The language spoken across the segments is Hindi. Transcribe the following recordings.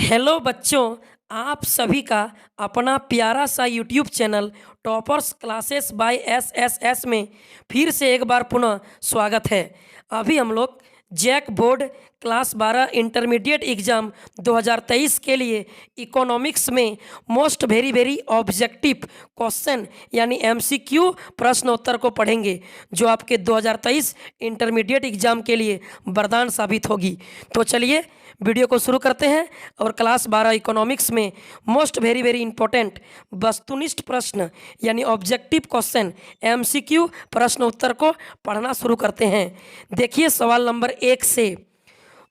हेलो बच्चों, आप सभी का अपना प्यारा सा YouTube channel toppers classes bye SSS में फिर से एक बार पुनः स्वागत है। अभी हम लोग JAC board class 12 intermediate exam 2023 के लिए इकोनॉमिक्स में most very very objective question यानी एमसीक्यू प्रश्न उत्तर को पढ़ेंगे, जो आपके 2023 इंटरमीडिएट एग्ज़ाम के लिए वरदान साबित होगी। तो चलिए वीडियो को शुरू करते हैं और क्लास 12 इकोनॉमिक्स में मोस्ट वेरी वेरी इंपॉर्टेंट वस्तुनिष्ठ प्रश्न यानी ऑब्जेक्टिव क्वेश्चन एमसीक्यू प्रश्न उत्तर को पढ़ना शुरू करते हैं। देखिए सवाल नंबर 1 से,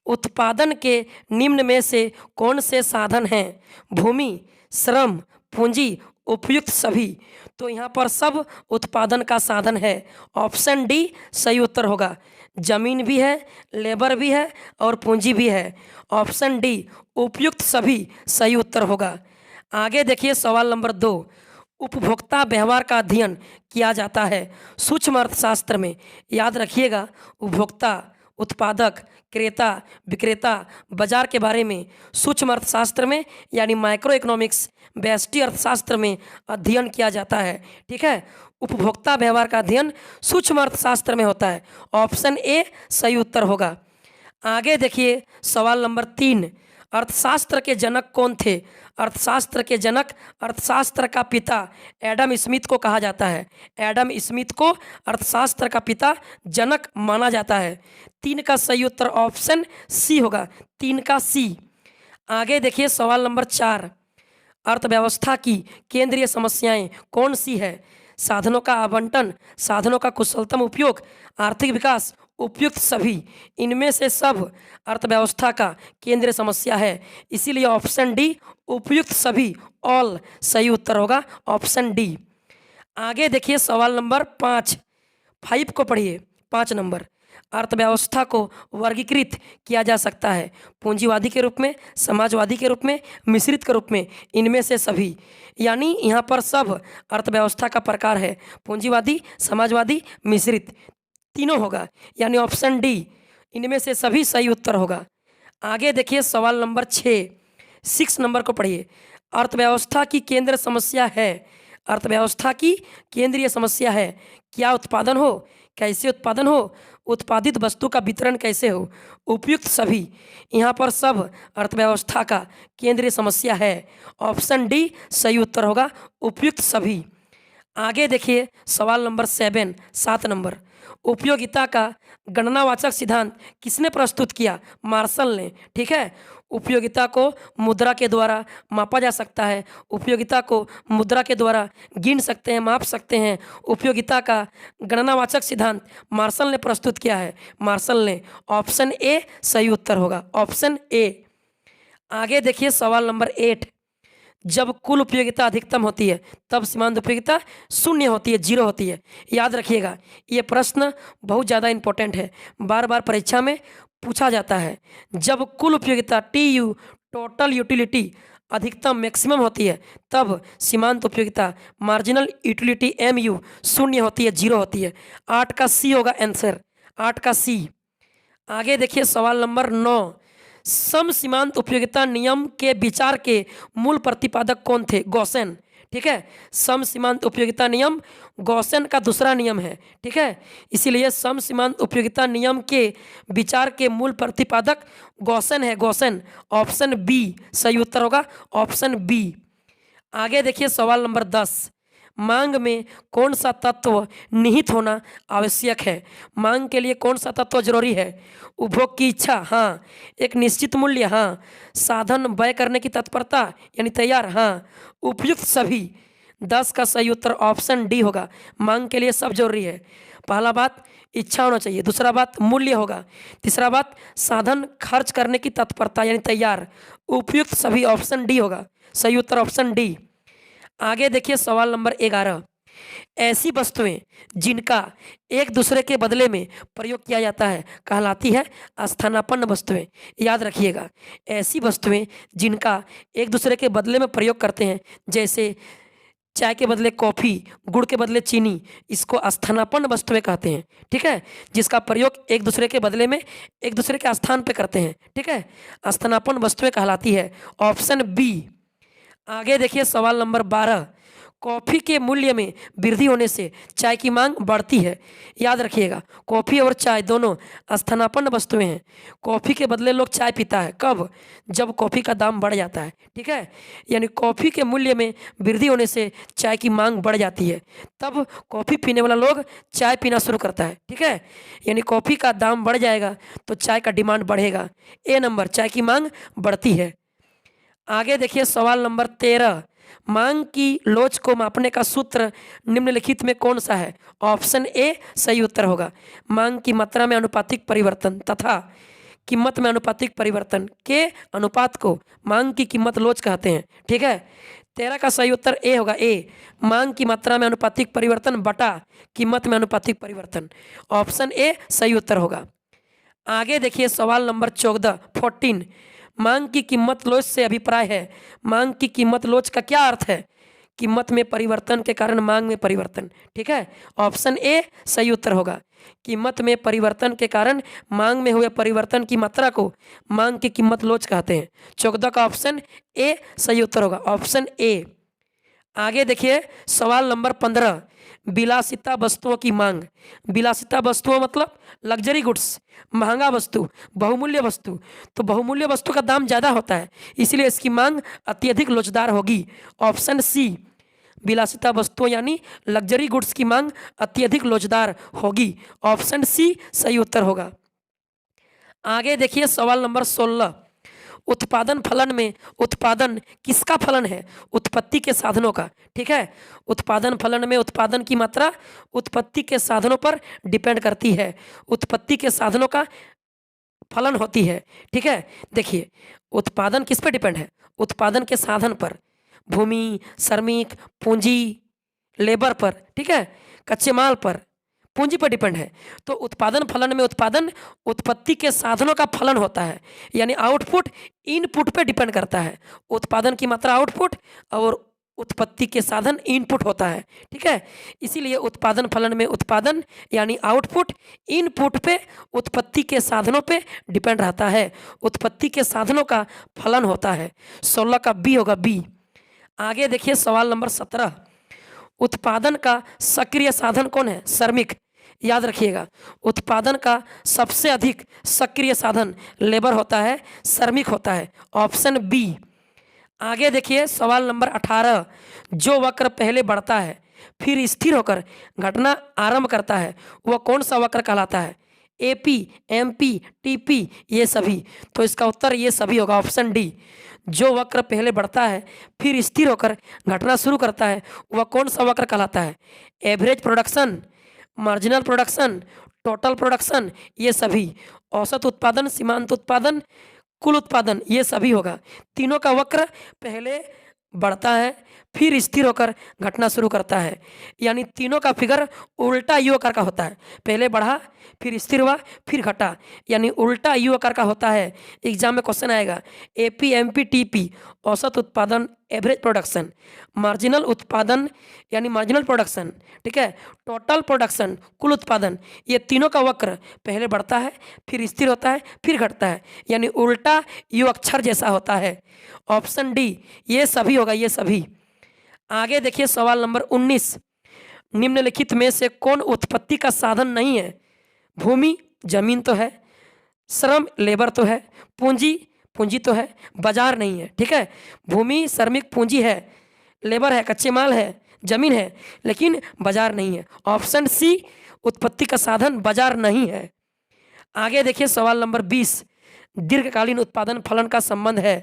उत्पादन के निम्न में से कौन से साधन हैं? भूमि, श्रम, पूंजी, उपयुक्त सभी। तो यहाँ पर सब उत्पादन का साधन है। ऑप्शन डी सही उत्तर होगा। जमीन भी है, लेबर भी है और पूंजी भी है। ऑप्शन डी उपयुक्त सभी सही उत्तर होगा। आगे देखिए सवाल नंबर 2, उपभोक्ता व्यवहार का अध्ययन किया जाता है सूक्ष्म अर्थशास्त्र में। याद रखिएगा, उपभोक्ता, उत्पादक, क्रेता, विक्रेता, बाजार के बारे में सूक्ष्म अर्थशास्त्र में यानी माइक्रो इकोनॉमिक्स व्यष्टि अर्थशास्त्र में अध्ययन किया जाता है। ठीक है, उपभोक्ता व्यवहार का अध्ययन सूक्ष्म अर्थशास्त्र में होता है। ऑप्शन ए सही उत्तर होगा। आगे देखिए सवाल नंबर 3, अर्थशास्त्र के जनक कौन थे? अर्थशास्त्र के जनक, अर्थशास्त्र का पिता एडम स्मिथ को कहा जाता है। एडम स्मिथ को अर्थशास्त्र का पिता जनक माना जाता है। 3 का सही उत्तर ऑप्शन सी होगा। 3 का सी। आगे देखिए सवाल नंबर 4, अर्थव्यवस्था की केंद्रीय समस्याएं कौन सी है? साधनों का आवंटन, साधनों का कुशलतम उपयोग, आर्थिक विकास, उपयुक्त सभी। इनमें से सब अर्थव्यवस्था का केंद्रीय समस्या है, इसीलिए ऑप्शन डी उपयुक्त सभी ऑल सही उत्तर होगा। Option D. आगे देखिए सवाल नंबर 5 को पढ़िए। 5 नंबर, अर्थव्यवस्था को वर्गीकृत किया जा सकता है पूंजीवादी के रूप में, समाजवादी के रूप में, मिश्रित के रूप में। इनमें से सभी यानी यहाँ पर सब अर्थव्यवस्था का प्रकार है, पूंजीवादी, समाजवादी, मिश्रित, तीनों होगा, यानी ऑप्शन डी इनमें से सभी सही उत्तर होगा। आगे देखिए सवाल नंबर 6 नंबर को पढ़िए। अर्थव्यवस्था की केंद्र समस्या है, अर्थव्यवस्था की केंद्रीय समस्या है क्या उत्पादन हो, कैसे उत्पादन हो, उत्पादित वस्तु का वितरण कैसे हो, उपयुक्त सभी। यहाँ पर सब अर्थव्यवस्था का केंद्रीय समस्या है। ऑप्शन डी सही उत्तर होगा, उपयुक्त सभी। आगे देखिए सवाल नंबर 7 नंबर, उपयोगिता का गणनावाचक सिद्धांत किसने प्रस्तुत किया? मार्शल ने। ठीक है, उपयोगिता को मुद्रा के द्वारा मापा जा सकता है, उपयोगिता को मुद्रा के द्वारा गिन सकते हैं, माप सकते हैं। उपयोगिता का गणनावाचक सिद्धांत मार्शल ने प्रस्तुत किया है, मार्शल ने। ऑप्शन ए सही उत्तर होगा। Option A. आगे देखिए सवाल नंबर 8, जब कुल उपयोगिता अधिकतम होती है तब सीमांत उपयोगिता शून्य होती है, 0 होती है। याद रखिएगा, ये प्रश्न बहुत ज़्यादा इंपॉर्टेंट है, बार बार परीक्षा में पूछा जाता है। जब कुल उपयोगिता TU टोटल यूटिलिटी अधिकतम मैक्सिमम होती है तब सीमांत उपयोगिता मार्जिनल यूटिलिटी MU शून्य होती है, 0 होती है। 8 का सी होगा आंसर। 8 का सी। आगे देखिए सवाल नंबर 9, सम सीमांत उपयोगिता नियम के विचार के मूल प्रतिपादक कौन थे? गॉसेन। ठीक है, सम सीमांत उपयोगिता नियम गॉसेन का दूसरा नियम है। ठीक है, इसीलिए सम सीमांत उपयोगिता नियम के विचार के मूल प्रतिपादक गॉसेन है, गॉसेन। ऑप्शन बी सही उत्तर होगा। Option B. आगे देखिए सवाल नंबर 10, मांग में कौन सा तत्व निहित होना आवश्यक है? मांग के लिए कौन सा तत्व जरूरी है? उपभोग की इच्छा, हाँ। एक निश्चित मूल्य, हाँ। साधन व्यय करने की तत्परता यानी तैयार, हाँ। उपयुक्त सभी। 10 का सही उत्तर ऑप्शन डी होगा। मांग के लिए सब जरूरी है। पहला बात इच्छा होना चाहिए, दूसरा बात मूल्य होगा, तीसरा बात साधन खर्च करने की तत्परता यानी तैयार। उपयुक्त सभी ऑप्शन डी होगा। सही उत्तर ऑप्शन डी। आगे देखिए सवाल नंबर 11, ऐसी वस्तुएं जिनका एक दूसरे के बदले में प्रयोग किया जाता है कहलाती है स्थानापन्न वस्तुएं। याद रखिएगा, ऐसी वस्तुएं जिनका एक दूसरे के बदले में प्रयोग करते हैं, जैसे चाय के बदले कॉफ़ी, गुड़ के बदले चीनी, इसको स्थानापन्न वस्तुएं कहते हैं। ठीक है, जिसका प्रयोग एक दूसरे के बदले में एक दूसरे के स्थान पे करते हैं। ठीक है, स्थानापन्न वस्तुएं कहलाती है। Option B. आगे देखिए सवाल नंबर 12। कॉफ़ी के मूल्य में वृद्धि होने से चाय की मांग बढ़ती है। याद रखिएगा, कॉफ़ी और चाय दोनों स्थानापन्न वस्तुएं हैं। कॉफ़ी के बदले लोग चाय पीता है कब? जब कॉफ़ी का दाम बढ़ जाता है। ठीक है, यानी कॉफ़ी के मूल्य में वृद्धि होने से चाय की मांग बढ़ जाती है, तब कॉफ़ी पीने वाला लोग चाय पीना शुरू करता है। ठीक है, यानी कॉफ़ी का दाम बढ़ जाएगा तो चाय का डिमांड बढ़ेगा। ए नंबर, चाय की मांग बढ़ती है। आगे देखिए सवाल नंबर 13। मांग की लोच को मापने का सूत्र निम्नलिखित में कौन सा है? ऑप्शन ए सही उत्तर होगा। मांग की मात्रा में अनुपातिक परिवर्तन तथा कीमत में अनुपातिक परिवर्तन के अनुपात को मांग की कीमत लोच कहते हैं। ठीक है, 13 का सही उत्तर ए होगा। ए, मांग की मात्रा में अनुपातिक परिवर्तन बटा कीमत में अनुपातिक परिवर्तन। ऑप्शन ए सही उत्तर होगा। आगे देखिए सवाल नंबर 14। मांग की कीमत लोच से अभिप्राय है। मांग की कीमत लोच का क्या अर्थ है? कीमत में परिवर्तन के कारण मांग में परिवर्तन। ठीक है, ऑप्शन ए सही उत्तर होगा। कीमत में परिवर्तन के कारण मांग में हुए परिवर्तन की मात्रा को मांग की कीमत लोच कहते हैं। 14 का ऑप्शन ए सही उत्तर होगा। Option A. आगे देखिए सवाल नंबर 15। विलासिता वस्तुओं की मांग। विलासिता वस्तुओं मतलब लग्जरी गुड्स, महंगा वस्तु, बहुमूल्य वस्तु। तो बहुमूल्य वस्तु का दाम ज़्यादा होता है, इसलिए इसकी मांग अत्यधिक लोचदार होगी। Option C. विलासिता वस्तुओं यानी लग्जरी गुड्स की मांग अत्यधिक लोचदार होगी। ऑप्शन सी सही उत्तर होगा। आगे देखिए सवाल नंबर 16। उत्पादन फलन में उत्पादन किसका फलन है? उत्पत्ति के साधनों का। ठीक है, उत्पादन फलन में उत्पादन की मात्रा उत्पत्ति के साधनों पर डिपेंड करती है। उत्पत्ति के साधनों का फलन होती है। ठीक है, देखिए उत्पादन किस पे डिपेंड है? उत्पादन के साधन पर, भूमि, श्रमिक, पूंजी, लेबर पर। ठीक है, कच्चे माल पर, पूंजी पर डिपेंड है। तो उत्पादन फलन में उत्पादन उत्पत्ति के साधनों का फलन होता है, यानी आउटपुट इनपुट पे डिपेंड करता है। उत्पादन की मात्रा आउटपुट और उत्पत्ति के साधन इनपुट होता है। ठीक है, इसीलिए उत्पादन फलन में उत्पादन यानी आउटपुट इनपुट पे उत्पत्ति के साधनों पे डिपेंड रहता है। उत्पत्ति के साधनों का फलन होता है। 16 का बी होगा, बी। आगे देखिए सवाल नंबर 17। उत्पादन का सक्रिय साधन कौन है? श्रमिक। याद रखिएगा, उत्पादन का सबसे अधिक सक्रिय साधन लेबर होता है, श्रमिक होता है। Option B. आगे देखिए सवाल नंबर 18। जो वक्र पहले बढ़ता है फिर स्थिर होकर घटना आरंभ करता है वह कौन सा वक्र कहलाता है? एपी, एमपी, टीपी, ये सभी। तो इसका उत्तर ये सभी होगा। Option D. जो वक्र पहले बढ़ता है फिर स्थिर होकर घटना शुरू करता है वह कौन सा वक्र कहलाता है? Average production, marginal production, total production, ये सभी। औसत उत्पादन, सीमांत उत्पादन, कुल उत्पादन, ये सभी होगा। तीनों का वक्र पहले बढ़ता है फिर स्थिर होकर घटना शुरू करता है, यानी तीनों का फिगर उल्टा यू आकार का होता है। पहले बढ़ा फिर स्थिर हुआ फिर घटा, यानी उल्टा यू आकार का होता है। एग्जाम में क्वेश्चन आएगा एपी, एमपी, टीपी, औसत उत्पादन, एवरेज प्रोडक्शन, मार्जिनल उत्पादन यानी मार्जिनल प्रोडक्शन, ठीक है, टोटल प्रोडक्शन, कुल उत्पादन। ये तीनों का वक्र पहले बढ़ता है फिर स्थिर होता है फिर घटता है, यानी उल्टा यू अक्षर जैसा होता है। ऑप्शन डी ये सभी होगा, ये सभी। आगे देखिए सवाल नंबर 19। निम्नलिखित में से कौन उत्पत्ति का साधन नहीं है? भूमि, जमीन तो है, श्रम, लेबर तो है, पूंजी, पूंजी तो है, बाजार नहीं है। ठीक है, भूमि, श्रमिक, पूंजी है, लेबर है, कच्चे माल है, जमीन है, लेकिन बाजार नहीं है। ऑप्शन सी उत्पत्ति का साधन बाजार नहीं है। आगे देखिए सवाल नंबर 20। दीर्घकालीन उत्पादन फलन का संबंध है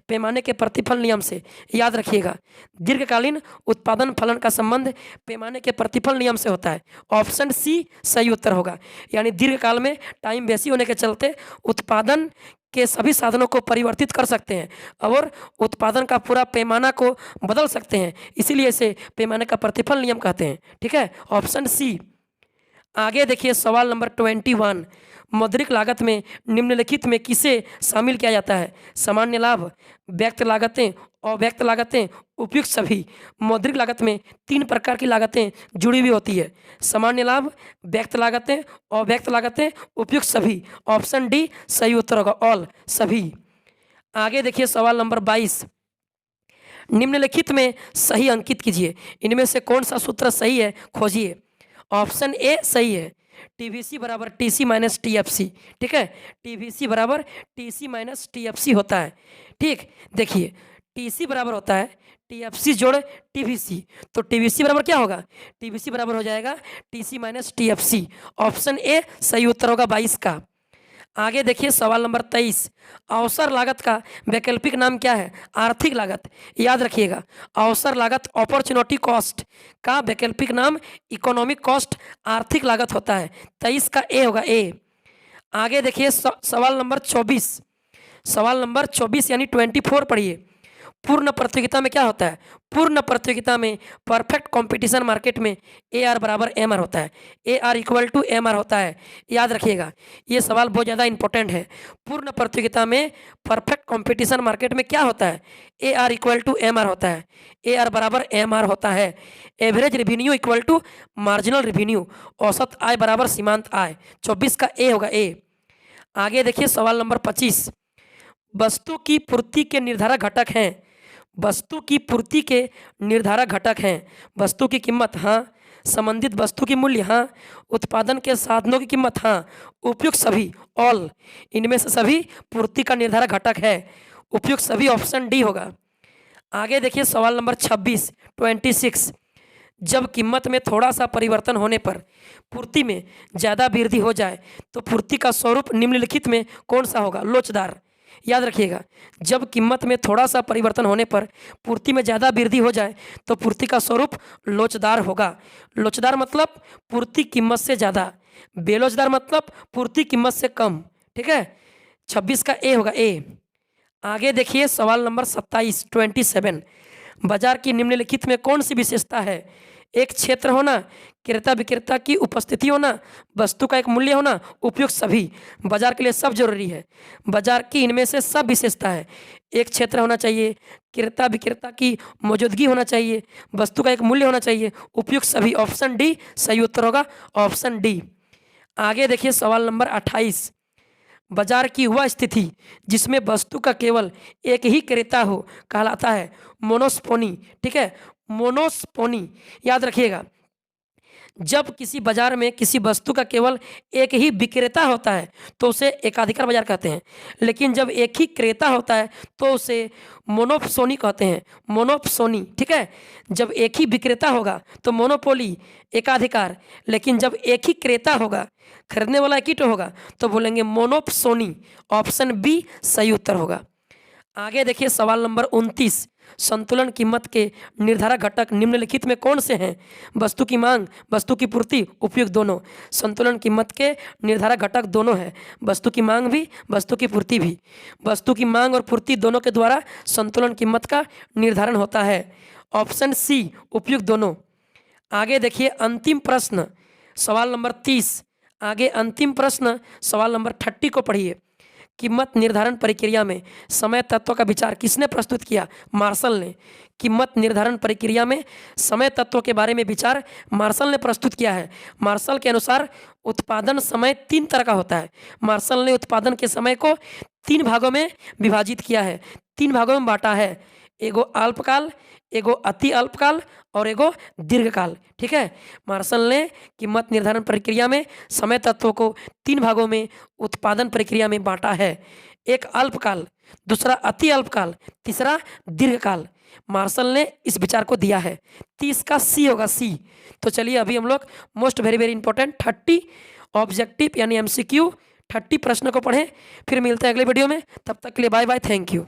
पैमाने के प्रतिफल नियम से। याद रखिएगा, दीर्घकालीन उत्पादन फलन का संबंध पैमाने के प्रतिफल नियम से होता है। ऑप्शन सी सही उत्तर होगा, यानी दीर्घकाल में टाइम बेसी होने के चलते उत्पादन के सभी साधनों को परिवर्तित कर सकते हैं और उत्पादन का पूरा पैमाना को बदल सकते हैं, इसीलिए इसे पैमाने का प्रतिफल नियम कहते हैं। ठीक है, ऑप्शन सी। आगे देखिए सवाल नंबर 21। मौद्रिक लागत में निम्नलिखित में किसे शामिल किया जाता है? सामान्य लाभ, व्यक्त लागतें, अव्यक्त लागतें, उपयुक्त सभी। मौद्रिक लागत में 3 प्रकार की लागतें जुड़ी हुई होती है, सामान्य लाभ, व्यक्त लागतें, अव्यक्त लागतें, उपयुक्त सभी। ऑप्शन डी सही उत्तर होगा, ऑल, सभी। आगे देखिए सवाल नंबर 22, निम्नलिखित में सही अंकित कीजिए, इनमें से कौन सा सूत्र सही है खोजिए। ऑप्शन ए सही है, टीवीसी बराबर टीसी माइनस टीएफसी। ठीक है, टीवीसी बराबर टीसी माइनस टीएफसी होता है। ठीक, देखिए टीसी बराबर होता है टीएफसी जोड़ टीवीसी, तो टीवीसी बराबर क्या होगा? टीवीसी बराबर हो जाएगा TC minus TFC. Option A सही उत्तर होगा 22 का। आगे देखिए सवाल नंबर 23, अवसर लागत का वैकल्पिक नाम क्या है? आर्थिक लागत। याद रखिएगा, अवसर लागत अपॉर्चुनिटी कॉस्ट का वैकल्पिक नाम इकोनॉमिक कॉस्ट आर्थिक लागत होता है। 23 का ए होगा, ए। आगे देखिए सवाल नंबर 24, सवाल नंबर 24 यानी 24 पढ़िए। पूर्ण प्रतियोगिता में क्या होता है? पूर्ण प्रतियोगिता में परफेक्ट कंपटीशन मार्केट में ए आर बराबर एम आर होता है, A R equal to M R होता है। याद रखिएगा, ये सवाल बहुत ज़्यादा इंपॉर्टेंट है। पूर्ण प्रतियोगिता में परफेक्ट कंपटीशन मार्केट में क्या होता है? A R equal to M R होता है, ए आर बराबर एम आर होता है। Average revenue equal to marginal revenue, औसत आय बराबर सीमांत आय। 24 का ए होगा, ए। आगे देखिए सवाल नंबर 25, वस्तु की पूर्ति के निर्धारक घटक हैं। वस्तु की पूर्ति के निर्धारक घटक हैं वस्तु की कीमत, हाँ। संबंधित वस्तु की मूल्य, हाँ। उत्पादन के साधनों की कीमत, हाँ। उपयुक्त सभी, ऑल। इनमें से सभी पूर्ति का निर्धारक घटक है, उपयुक्त सभी। ऑप्शन डी होगा। आगे देखिए सवाल नंबर 26, 26, जब कीमत में थोड़ा सा परिवर्तन होने पर पूर्ति में ज़्यादा वृद्धि हो जाए तो पूर्ति का स्वरूप निम्नलिखित में कौन सा होगा? लोचदार। याद रखिएगा, जब कीमत में थोड़ा सा परिवर्तन होने पर पूर्ति में ज़्यादा वृद्धि हो जाए तो पूर्ति का स्वरूप लोचदार होगा। लोचदार मतलब पूर्ति कीमत से ज़्यादा, बेलोचदार मतलब पूर्ति कीमत से कम। ठीक है, 26 का ए होगा, ए। आगे देखिए सवाल नंबर 27, 27, बाजार की निम्नलिखित में कौन सी विशेषता है? एक क्षेत्र होना, क्रेता विक्रेता की उपस्थिति होना, वस्तु का एक मूल्य होना, उपयुक्त सभी। बाजार के लिए सब जरूरी है, बाजार की इनमें से सब विशेषता है। एक क्षेत्र होना चाहिए, क्रेता विक्रेता की मौजूदगी होना चाहिए, वस्तु का एक मूल्य होना चाहिए, उपयुक्त सभी। ऑप्शन डी सही उत्तर होगा, ऑप्शन डी। आगे देखिए सवाल नंबर 28, बाजार की वह स्थिति जिसमें वस्तु का केवल एक ही क्रेता हो कहलाता है मोनोस्पोनी। ठीक है, मोनोस्पोनी। याद रखिएगा, जब किसी बाजार में किसी वस्तु का केवल एक ही विक्रेता होता है तो उसे एकाधिकार बाजार कहते हैं, लेकिन जब एक ही क्रेता होता है तो उसे मोनोप्सोनी कहते हैं, मोनोप्सोनी। ठीक है, जब एक ही विक्रेता होगा तो मोनोपोली, एकाधिकार, लेकिन जब एक ही क्रेता होगा, खरीदने वाला एक ही तो होगा, तो बोलेंगे मोनोप्सोनी। ऑप्शन बी सही उत्तर होगा। आगे देखिए सवाल नंबर 29, संतुलन कीमत के निर्धारक घटक निम्नलिखित में कौन से हैं? वस्तु की मांग, वस्तु की पूर्ति, उपयुक्त दोनों। संतुलन कीमत के निर्धारक घटक दोनों हैं, वस्तु की मांग भी, वस्तु की पूर्ति भी। वस्तु की मांग और पूर्ति दोनों के द्वारा संतुलन कीमत का निर्धारण होता है। ऑप्शन सी उपयुक्त दोनों। आगे देखिए अंतिम प्रश्न सवाल नंबर 30। आगे अंतिम प्रश्न सवाल नंबर 30 को पढ़िए। कीमत निर्धारण प्रक्रिया में समय तत्व का विचार किसने प्रस्तुत किया? मार्शल ने। कीमत निर्धारण प्रक्रिया में समय तत्व के बारे में विचार मार्शल ने प्रस्तुत किया है। मार्शल के अनुसार उत्पादन समय 3 तरह का होता है। मार्शल ने उत्पादन के समय को 3 भागों में विभाजित किया है, 3 भागों में बांटा है। एगो अल्पकाल, एगो अति अल्पकाल और एगो दीर्घकाल। ठीक है, मार्शल ने कीमत निर्धारण प्रक्रिया में समय तत्वों को 3 भागों में उत्पादन प्रक्रिया में बांटा है। एक अल्पकाल, दूसरा अति अल्पकाल, तीसरा दीर्घकाल। मार्शल ने इस विचार को दिया है। 30 का सी होगा, सी। तो चलिए अभी हम लोग most very very important 30 objective यानी MCQ 30 प्रश्न को पढ़ें। फिर मिलते हैं अगले वीडियो में, तब तक के लिए बाय बाय, थैंक यू।